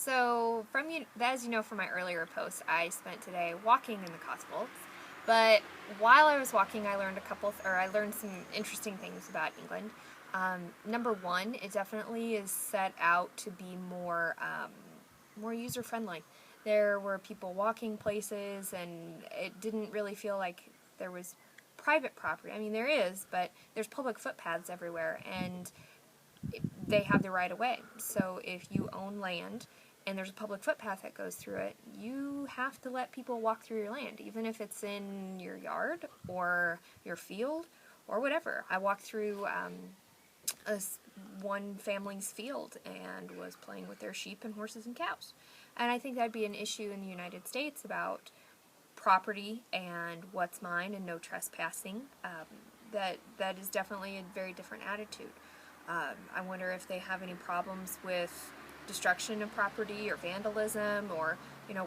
So, as you know from my earlier posts, I spent today walking in the Cotswolds. But while I was walking, I learned some interesting things about England. Number one, it definitely is set out to be more user friendly. There were people walking places, and it didn't really feel like there was private property. I mean, there is, but there's public footpaths everywhere, and they have the right of way. So if you own land and there's a public footpath that goes through it, you have to let people walk through your land, even if it's in your yard or your field or whatever. I walked through one family's field and was playing with their sheep and horses and cows. And I think that'd be an issue in the United States about property and what's mine and no trespassing. That is definitely a very different attitude. I wonder if they have any problems with destruction of property or vandalism, or,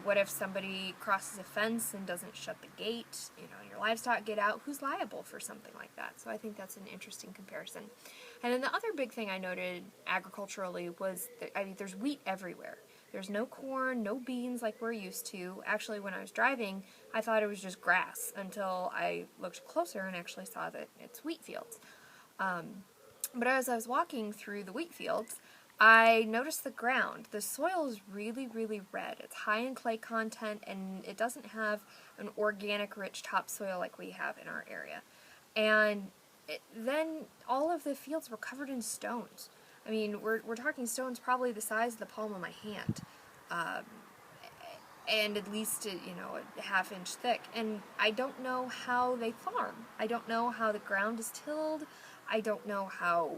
what if somebody crosses a fence and doesn't shut the gate, and your livestock get out, who's liable for something like that? So I think that's an interesting comparison. And then the other big thing I noted agriculturally was that, there's wheat everywhere. There's no corn, no beans like we're used to. Actually, when I was driving, I thought it was just grass until I looked closer and actually saw that it's wheat fields. But as I was walking through the wheat fields, I noticed the ground. The soil is really, really red. It's high in clay content, and it doesn't have an organic, rich topsoil like we have in our area. And then all of the fields were covered in stones. I mean, we're talking stones probably the size of the palm of my hand, and at least a half-inch thick. And I don't know how they farm. I don't know how the ground is tilled. I don't know how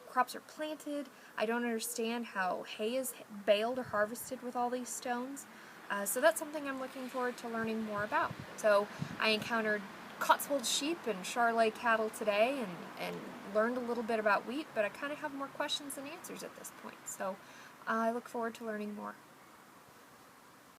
crops are planted. I don't understand how hay is baled or harvested with all these stones. So that's something I'm looking forward to learning more about. So I encountered Cotswold sheep and Charolais cattle today, and learned a little bit about wheat, but I kind of have more questions than answers at this point. So I look forward to learning more.